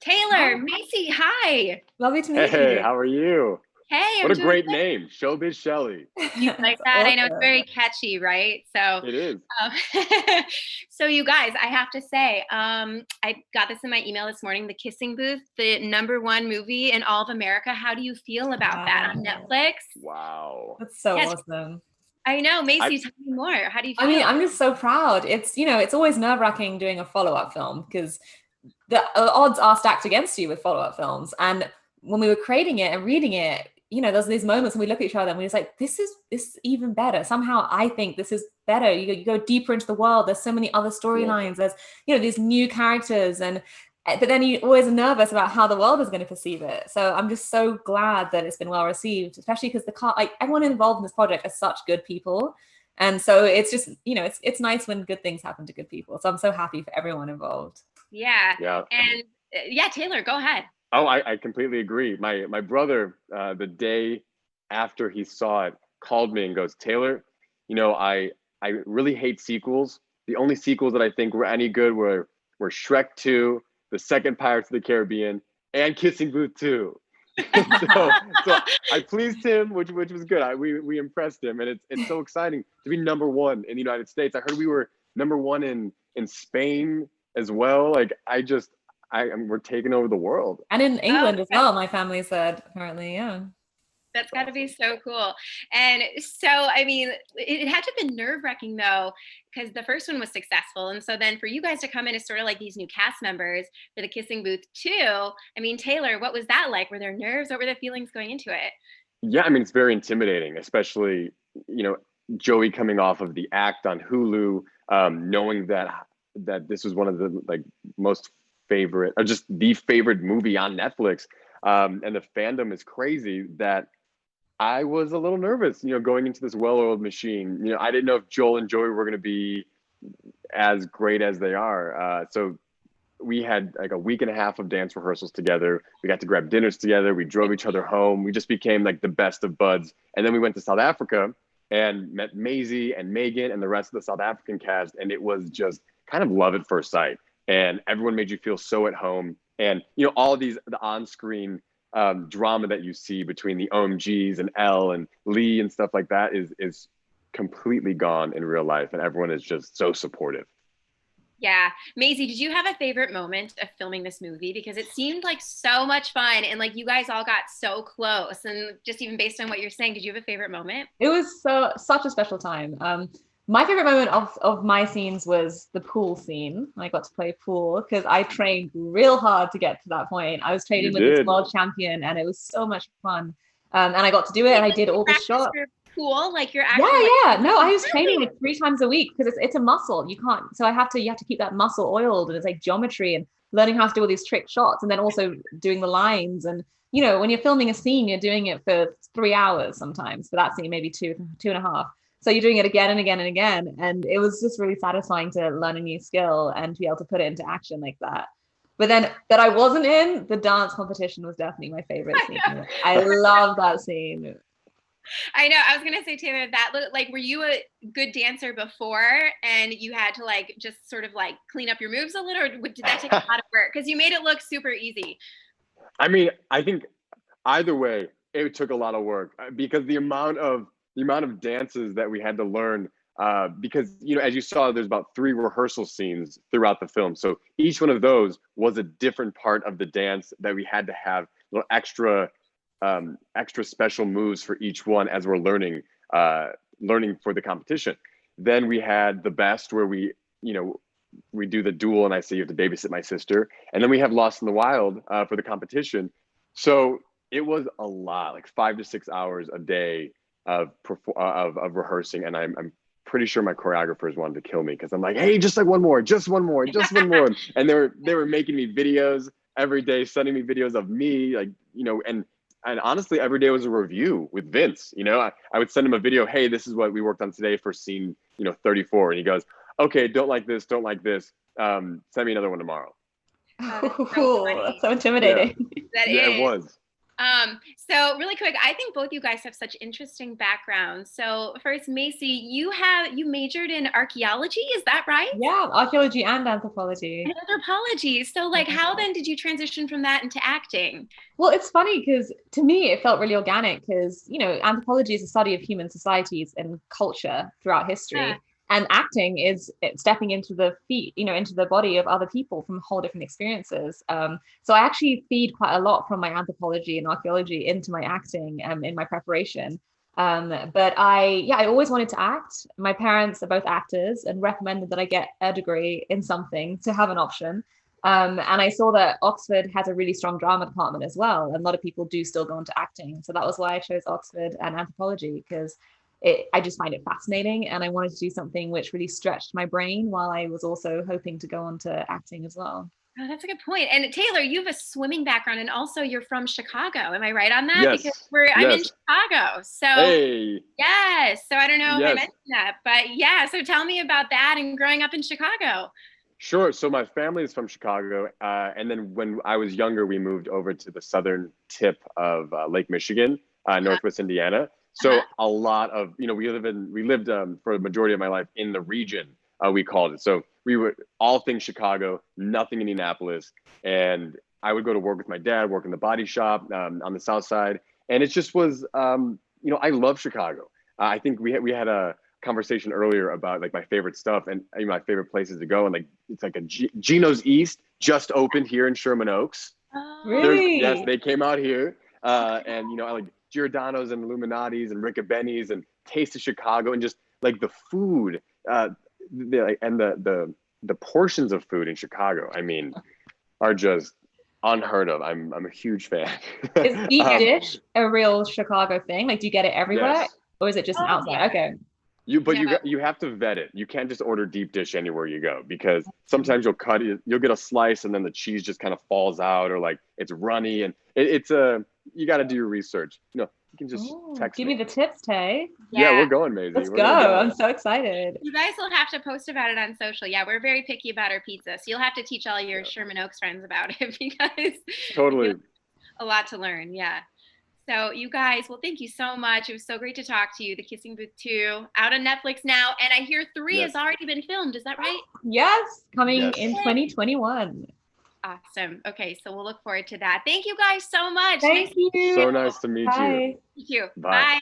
Taylor, Maisie, hi. Lovely to meet Hey, you. how are you? Hey, What I'm a doing great good. name, Showbiz Shelly. You like That's that? I know it's awesome. very catchy, right? It is. Um, so you guys, I have to say, I got this in my email this morning. The Kissing Booth, the #1 movie in all of America. How do you feel about that on Wow. Netflix? Wow. That's so Yes, awesome. I know. I Macy, tell me more. How do you I mean, feel? I'm just so proud. It's always nerve-wracking doing a follow-up film because the odds are stacked against you with follow-up films. And when we were creating it and reading it, there's these moments when we look at each other and we're just like, this is even better. Somehow I think this is better. You go deeper into the world. There's so many other yeah. storylines. There's, these new characters and but then you always are nervous about how the world is going to perceive it. So I'm just so glad that it's been well received, especially because like everyone involved in this project are such good people. And so it's just, it's nice when good things happen to good people. So I'm so happy for everyone involved. Yeah. Yeah. And yeah, Taylor, go ahead. Oh, I completely agree. My brother, the day after he saw it, called me and goes, Taylor, I really hate sequels. The only sequels that I think were any good were Shrek 2, the second Pirates of the Caribbean, and Kissing Booth 2. so I pleased him, which was good. We impressed him, and it's so exciting to be #1 in the United States. I heard we were #1 in Spain as well. Like we're taking over the world. And in Oh, England as well, my family said, apparently, yeah. that's got to be so cool. And so, I mean, it had to have been nerve-wracking though, because the first one was successful. And so then for you guys to come in as sort of like these new cast members for the Kissing Booth 2, I mean, Taylor, what was that like? Were there nerves? What were the feelings going into it? Yeah, I mean it's very intimidating, especially you know Joey coming off of the act on Hulu, knowing that this was one of the like most favorite or just the favorite movie on Netflix, and the fandom is crazy. That I was a little nervous, going into this well-oiled machine. I didn't know if Joel and Joey were going to be as great as they are. So we had like a week and a half of dance rehearsals together. We got to grab dinners together. We drove each other home. We just became like the best of buds. And then we went to South Africa and met Maisie and Megan and the rest of the South African cast. And it was just kind of love at first sight. And everyone made you feel so at home. And, all these, the on screen drama that you see between the OMGs and Elle and Lee and stuff like that is completely gone in real life. And everyone is just so supportive. Yeah. Maisie, did you have a favorite moment of filming this movie? Because it seemed like so much fun and like you guys all got so close. And just even based on what you're saying, did you have a favorite moment? It was such a special time. My favorite moment of my scenes was the pool scene. I got to play pool because I trained real hard to get to that point. I was You training with this did. world champion, and it was so much fun. And I got to do it, Wait, and I like did you all the practice shots. for pool? Like you're Yeah, actually like, yeah. No, I was training really? like 3 times a week because it's a muscle. You can't. So you have to keep that muscle oiled, and it's like geometry and learning how to do all these trick shots, and then also doing the lines. And when you're filming a scene, you're doing it for 3 hours sometimes. For that scene, maybe two and a half. So you're doing it again and again and again, and it was just really satisfying to learn a new skill and to be able to put it into action like that. But then that I wasn't in, the dance competition was definitely my favorite scene. I love that scene. I know. I was gonna say, Taylor, that looked like were you a good dancer before and you had to like just sort of like clean up your moves a little, or did that take a lot of work? Because you made it look super easy. I mean, I think either way, it took a lot of work because the amount of dances that we had to learn. Because as you saw, there's about 3 rehearsal scenes throughout the film. So each one of those was a different part of the dance that we had to have little extra special moves for each one as we're learning for the competition. Then we had the best where we do the duel and I say you have to babysit my sister, and then we have Lost in the Wild for the competition. So it was a lot, like 5 to 6 hours a day of rehearsing, and I'm pretty sure my choreographers wanted to kill me because I'm like, hey, just like one more, just one more, just one more, and they were making me videos every day, sending me videos of me, like and honestly, every day was a review with Vince. I would send him a video. Hey, this is what we worked on today for scene 34, and he goes, okay, don't like this, don't like this. Send me another one tomorrow. Oh, that's so Cool. That's funny. so Yeah, intimidating. That yeah, it is. was. So really quick, I think both you guys have such interesting backgrounds. So first, Macy, you majored in archaeology, is that right? Yeah, archaeology and anthropology. And anthropology. So like, how then did you transition from that into acting? Well, it's funny because to me it felt really organic because, anthropology is a study of human societies and culture throughout history. Yeah. And acting is stepping into the feet, into the body of other people from whole different experiences. So I actually feed quite a lot from my anthropology and archaeology into my acting in my preparation. But I always wanted to act. My parents are both actors and recommended that I get a degree in something to have an option. And I saw that Oxford has a really strong drama department as well. And a lot of people do still go into acting. So that was why I chose Oxford and anthropology, because I just find it fascinating. And I wanted to do something which really stretched my brain while I was also hoping to go on to acting as well. Oh, that's a good point. And Taylor, you have a swimming background and also you're from Chicago. Am I right on that? Yes. Because I'm in Chicago. So Hey. yes. So I don't know if I Yes. mentioned that, but yeah. So tell me about that and growing up in Chicago. Sure. So my family is from Chicago, and then when I was younger, we moved over to the southern tip of Lake Michigan, Northwest Indiana. So a lot of, we lived for a majority of my life in the region, we called it. So we were all things Chicago, nothing Indianapolis. And I would go to work with my dad, work in the body shop on the south side. And it just was, I love Chicago. I think we had a conversation earlier about like my favorite stuff and my favorite places to go. And like, it's like Gino's East just opened here in Sherman Oaks. Really? Yes, they came out here. And, I like Giordano's and Illuminati's and Riccobene's and Taste of Chicago, and just like the food and the portions of food in Chicago, I mean, are just unheard of. I'm a huge fan. Is deep dish a real Chicago thing? Like, do you get it everywhere? Yes. Or is it just an outside? Yeah. Okay. You have to vet it. You can't just order deep dish anywhere you go, because sometimes you'll get a slice and then the cheese just kind of falls out, or like it's runny, and you got to do your research. You can just text Give me the tips, Tay. Yeah, we're going, Maisie. Let's go. I'm so excited. You guys will have to post about it on social. Yeah, we're very picky about our pizza. So you'll have to teach all your Sherman Oaks friends about it, because Totally. a lot to learn. Yeah. So you guys, well, thank you so much. It was so great to talk to you. The Kissing Booth 2 out on Netflix now. And I hear 3 has already been filmed. Is that right? Yes, coming in 2021. Awesome. Okay, so we'll look forward to that. Thank you guys so much. Thank you. So nice to meet you. Thank you. Bye.